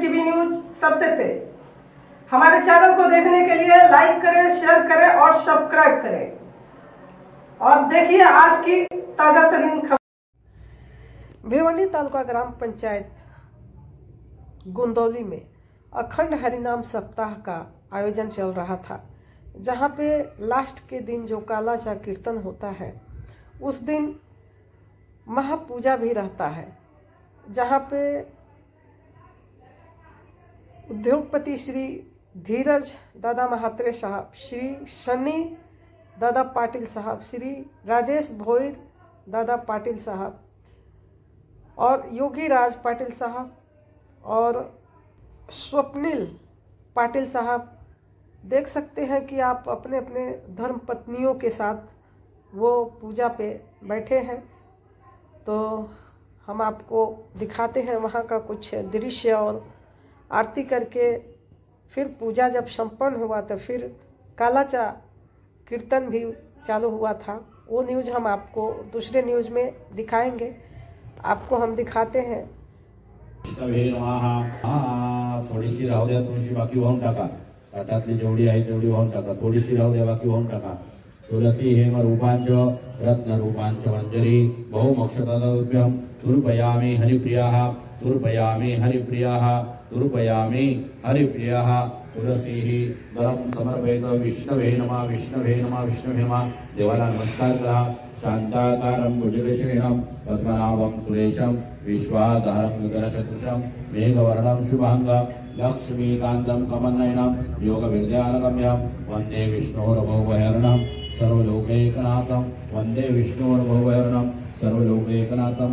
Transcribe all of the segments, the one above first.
TV news सबसे तेज। हमारे channel को देखने के लिए लाइक करें, शेयर करें और सब्सक्राइब करें और देखिए आज की ताजा तरीन खबर। भिवंडी तालुका ग्राम पंचायत गुंदौली में अखंड हरिनाम सप्ताह का आयोजन चल रहा था, जहां पे लास्ट के दिन जो कालाचा कीर्तन होता है उस दिन महापूजा भी रहता है, जहां पे उद्योगपति श्री धीरज दादा महात्रे साहब, श्री शनि दादा पाटिल साहब, श्री राजेश भोईर दादा पाटिल साहब और योगी राज पाटिल साहब और स्वप्निल पाटिल साहब, देख सकते हैं कि आप अपने अपने धर्म पत्नियों के साथ वो पूजा पे बैठे हैं। तो हम आपको दिखाते हैं वहाँ का कुछ दृश्य और आरती करके फिर पूजा जब संपन्न हुआ तो फिर कालाचा कीर्तन भी चालू हुआ था। वो न्यूज़ हम आपको दूसरे न्यूज़ में दिखाएंगे। आपको हम दिखाते हैं। थोडीशी राहू द्या, थोडीशी बाकी वाहून टाका, ताटातली जेवढी आहे तेवढी वाहून टाका, थोडीशी राहू द्या, बाकी वाहून टाका। तुलसी हेम रूपांच रत्न रूपांच मंजरी बहुमोक्षतद्भ्यं तुर्पयामि हरिप्रियाः, तुर्पयामि हरिप्रियाः, तुर्पयामि हरिप्रियाः। तुलसीः दलं समर्पयत। विष्णवे नमः, विष्णवे नमः, विष्णवे नमः। देवाला नमस्कार करा। शांताकारं भुजगशयनं पद्मनाभं सुरेशं विश्वाधारं गगनसदृशं मेघवर्णं शुभांगं लक्ष्मीकान्तं कमलनयनं योगविद्यानगम्यं वन्दे विष्णोर्भुवहरणं सर्वलोकैकनाथं, वन्दे विष्णोर्भुवहरणं सर्वलोकैकनाथं।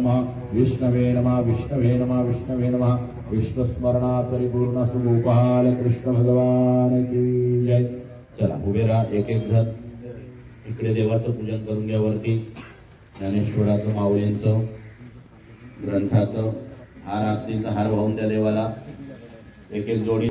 विष्णवे नमः, विष्णवे नमः, विष्णवे नमः। विष्णुस्मरणा परिपूर्ण सुगोपाल कृष्ण भगवान की जय। चला उभे राहा, एक एक जण इकडे देवाचं पूजन करून घ्या। वरती ज्ञानेश्वराचं, माऊलींचं, ग्रंथाचं हार असतील तर हार वाहून द्या देवाला, एक एक जोडी।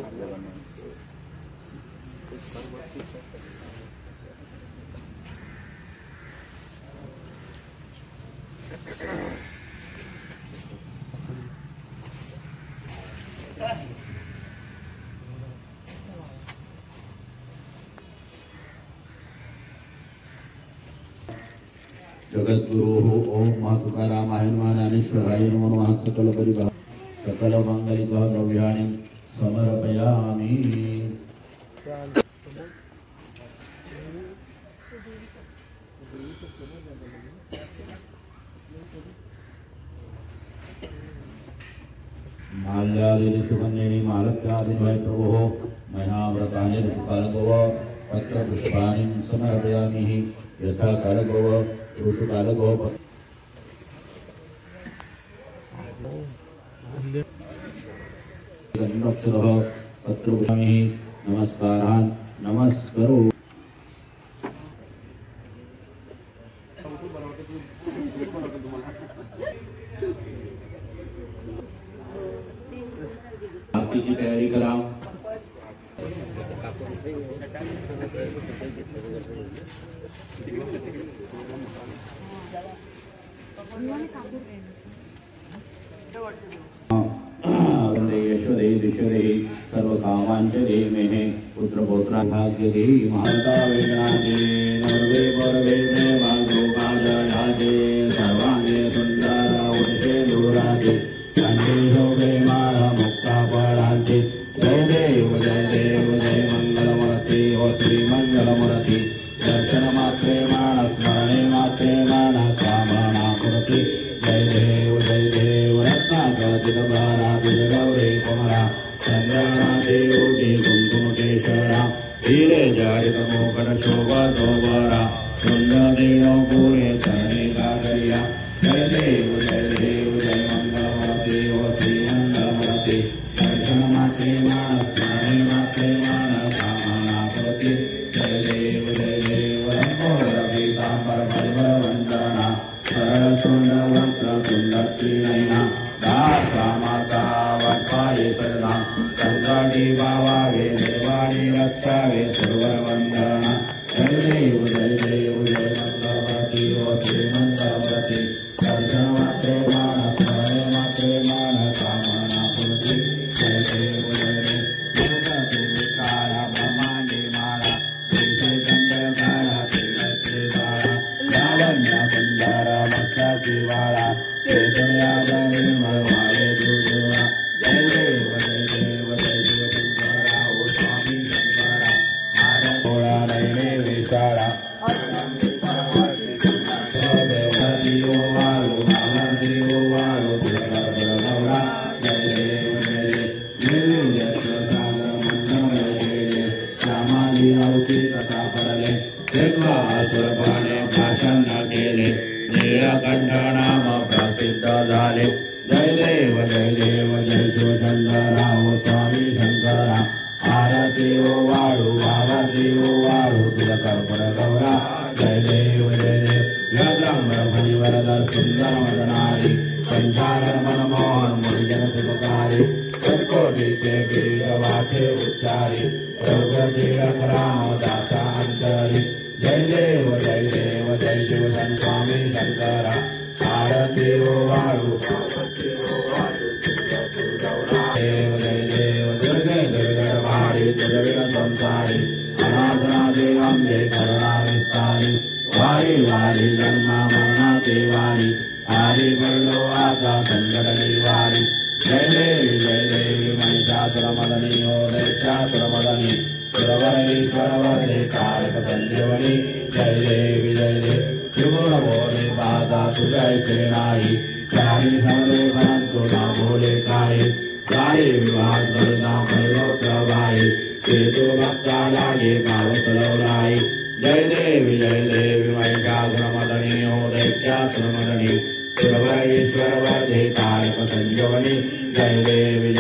जगद्गुरु ओम मा तुकारामाय नमः, ज्ञानेश्वराय नमः। सकल परिवार सकल मंगलिक द्रव्याणि समर्पयामि। माल्यादि सुगन्धेनि मालत्यादि वै प्रभो मया व्रतानि ऋतुकालगोव पत्रपुष्पाणि समर्पयामि। यथा कालगोव ऋतुकालगोव पत्रपुष्पाणि नमस्कारान् नमस्करो। आरतीची तयारी करा। वंदे यशोदे दिशोदे सर्वकामांच देमेहे पुत्रपौत्रा भाग्यदे महाता वेदनादे नर्वे परवे मागो भाजयादे सर्वांगे सुंदर उदे दुरादे कंठे शोभे मारा मुक्ता परांते। जय देव जय देव जय मंगलमूर्ति ओ श्री मंगलमूर्ति। दर्शन मात्रे मान स्मरणे मात्रे मान कामना कुरुति। जय देव रत्नागतित भारा गौरे कुमरा चंद्रमा देवोगे कुंकुमकेशरा हीरे जाडित मोकट शोभा दोबारा सुंदर पूरे चरणे काकरिया। जय देव जय मंगलमूर्ति ओ श्री मंगलमूर्ति। दर्शन मात्रे मान स्मरणे मात्रे मान कामना कुरुति। जय देव रंगोर पीतांबर परिमल वंदना सरल सुंद वक्र सुंदर नयना दासा माता वत्पाये सदा चंद्रादी भावावे देवानी रक्षावे सर्वर वंदना। जय देव जय मंगलमूर्ति ओ श्री मंगलमूर्ति। दर्शन मात्रे मान स्मरणे मात्रे मान कामना पूर्ति। जय देव सया मरवाए दूसरा जय देव जय शिव शंकरा ओ स्वामी शंकरा भारत थोड़ा रहने विशाला भाषण केले नीलकंठ नाम प्रसिद्ध झाले जय देव जय शिव शंकरा ओ स्वामी शंकरा आरती ओ वाळू आरती ओ वाळू तुला कर्पण गौरा जय देव व्याघ्रांबर फणिवरदर सुंदर मदनारी पंचाकर मनमोहन मुनिजन सुखकारी सत्कोटीचे पीठ वाचे उच्चारी प्रभुतीरथ राम दासा अंतरी जय देव जय शिव स्वामी शंकरा आरती ओ वाळू देव जय दुर्गे दुर्गर्भारी दुर्विण संसारी अनाथनाथे अंबे करुणा विस्तारी वारी वारी जन्म मरणाची वारी आरी पडलो आता संकट निवारी जय देवी महिषासुरमदनी ओ दैत्यासुरमदनी सुरवरेश्वर वरदे कारक संजीवनी जय देवी त्रिपुर बोले बाधा तुझय सेनाई चारी समरे भरंतु ना बोले काई चारी विवाह दरिना मयोत्र भाई केतु भक्ता लागे पावत लौलाई जय देवी महिषासुरमदनी ओ दैत्यासुरमदनी सुरवरेश्वर वरदे कारक संजीवनी जय देवी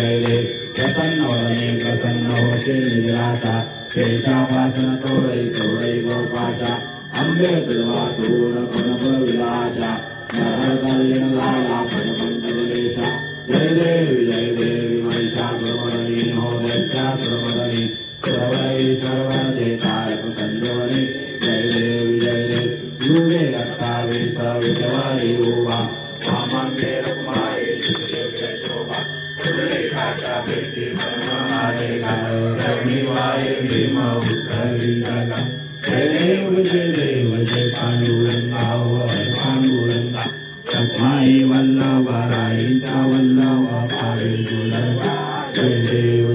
प्रसन्नवदने प्रसन्न होते निराशा केशापासन तोडे गोपाशा अंबे तुलवातून पुनर्विलाशा नरकल्यन लाला पदपंचदेशा जय देवी महिषासुरमदनी हो दैत्यासुरमदनी सुरवरेश्वर वरदे कारक संजीवनी जय देवी युगे अट्टावीस विजवारी उभा वामांगे रुक्माई शोभा पुंडरीकाचा भेटी ब्रह्मारे रग्निवाये भीम उद्धरी जगा जय देव जय पांडुरंगा पांडुरंगा सखमाई वल्लभ राईचा वल्लभ पावे दुर्गा जय देव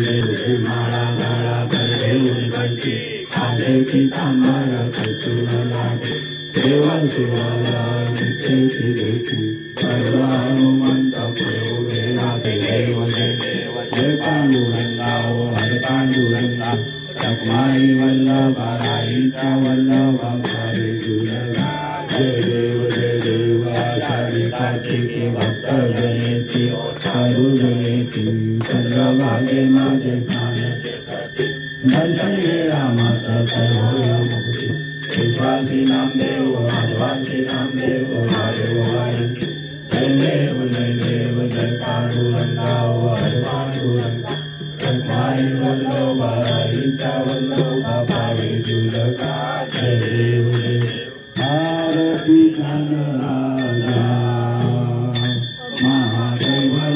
माळा गाळा करदेऊन कंठी खाजे पितांबर कस्तुर लाटे देवल शिवाला नित्येची देखी सर्व हनुमंत पुढे राहते देव जय पांडुरंगा ओ हर पांडुरंगा सखमाई वल्लभ राईचा वल्लभ पावे दुर्गा जय देव आषाढी कार्तिकी भक्त जनेची साधू जनेची चंद्रभागे माझे स्नानाचे दर्शन घेला मात्र होय मुक्ती विश्वासी नामदेव आदिवासी नामदेव वायुवाणी जय देव जय पांडुरंगा हर पांडुरंगा सखमाई वल्लभ राईचा वल्लभ पावे दुर्गा जय देव आरती राजा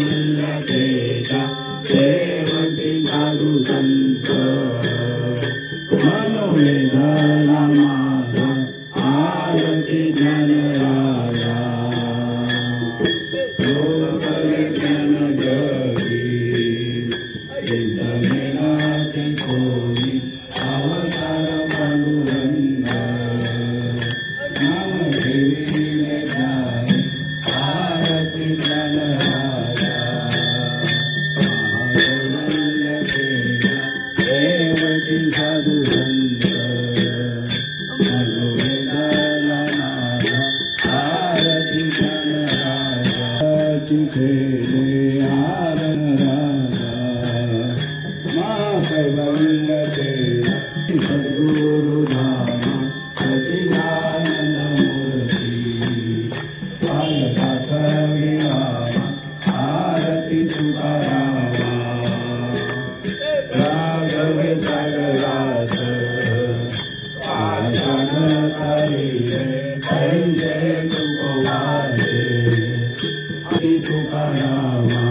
महादैवल्यतेजा सेवती साधु संत मनोवेदना माता आरती जन राजा जन जगी इंद्रनाथे कोणी अवतार पांडुरंगा नाम देवी आरती जन राजा महादैवल्यतेजा सेवती साधु संत मनोवेदना माता आरती जन राजा चिखेले आरन राजा महादैवल्यतेजा सद्गुरु धाम सच्चिदानंद मूर्ति आरती तुकारामा राघवे सागरास आषाढ तारीरे कैसे तुकोवासे तुकारामा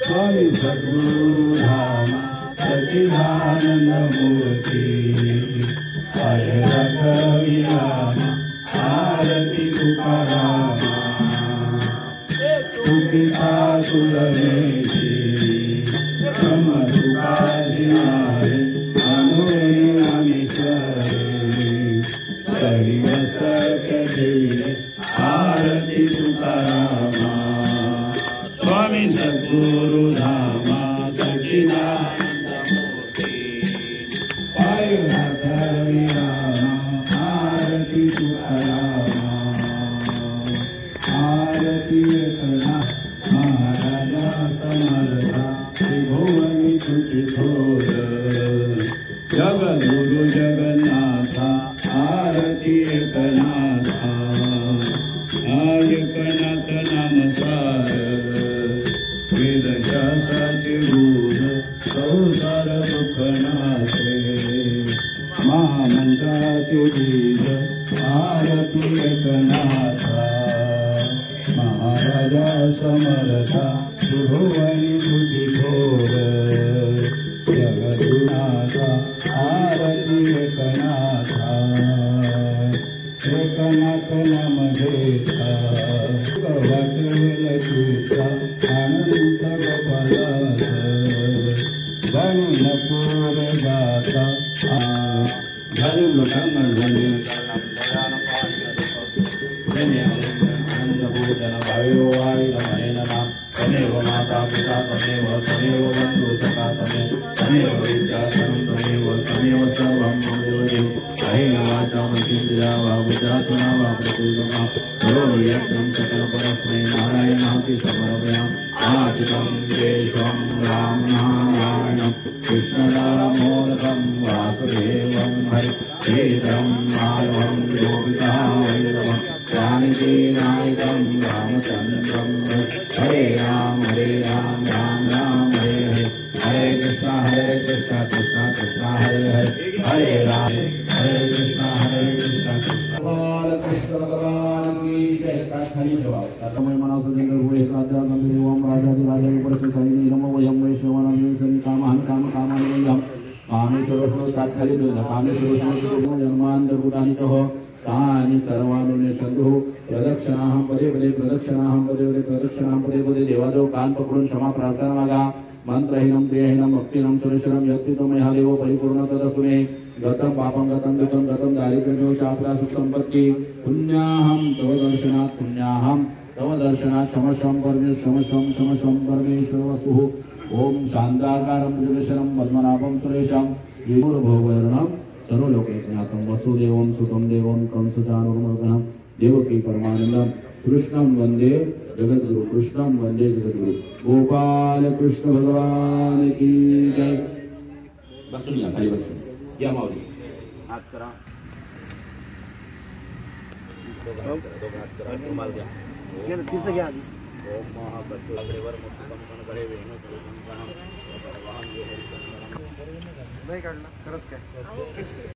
स्वामी सद्गुरु धाम सच्चिदानंद मूर्ति राघवी राम आरती तुकारामा कही मस्तक ठेविले आरती तुकारामा स्वामी सद्गुरु धामा सच्चिदानंद मूर्ती पायुनाथ विरामा आरती तुकारामा आरती एकनाथ महाराजा समर्था त्रिभुवनी तुझे थोर जगद्गुरु जगन्नाथा आरती एकनाथा एकनाथ नमस्कार वेद शास्त्राचे बोध संसार दुःखनाथे महामंत्राचे बीज आरती एकनाथा महाराजा समर्था त्रिभुवनी तुझी थोर जगद्गुरुनाथा आरती एकनाथा एकनाथ नाम घेता वाटेल तुझा अनंत गोपालास गणनपूर गाता हरि मृगंगणे आनंदभूषण भायो वायु रमणे नमः तमेव माता पिता तमेव तमेव बंधु सखा तमेव विद्या तमेव सर्वं मम देव अहेन वाचा मतीन्द्रिया वा बुद्धात्मना वा प्रकृतिमा सर्वयज्ञं सकल परस्मै नारायणाति समर्पयामि आचितं देशं रामनारायणं कृष्णदामोदकं वासुदेवं हरि श्रीधरं माधवं गोपिका वैष्णवं नायकं रामचन्द्रं हरे राम राम राम हरे हरे हरे कृष्णा कृष्णा कृष्णा हरे हरे हरे राम हरे कृष्णा कृष्णा कृष्ण भगवान की जय का खरी जवाब तमय मनासुदेव हुए राजा गंभीर ओम राजा राजा उपरसुसाई नमो वयम वैश्ववनं सनि कामहं कामकामानियं कामेश्वरस्व साक्षात् कामेश्वरस्व जन्मान्तरपुराणितः तानि सर्वानुने संधु प्रदक्षिणाहं पदे पदे प्रदक्षिणाहं पदे पदे प्रदक्षिणाहं पदे पदे देवादेव कान पकडून क्षमा प्रार्थना मागा मंत्रहीनं क्रियाहीनं भक्तिनं सुरेश्वरं यत्तितो मया देवो परिपूर्ण तदस्तुने गतं पापं गतं दुःखं गतं दारिद्र्यो शास्त्रा सुख संपत्ति पुण्याहं तव दर्शनात् क्षमस्वं परमेश्वर वस्तुः ओम शान्ताकारं भुजगशनं पद्मनाभं सुरेशं विभुर्भोगवर्णं सर्वलोकैकनाथं वसुदेवं सुतं देवं कंसचाणूरमर्दनं देवकी परमानन्दं कृष्णं वन्दे जगद्गुरु कृष्णं वन्दे जगद्गुरु गोपाल कृष्ण भगवान की जय। बसून या खाली बसून या माऊली हात करा रुमाल घ्या तिचं घ्या आधी ओम महाबलेवर मुक्तंकन करे वेणु नाही काढला खरंच काय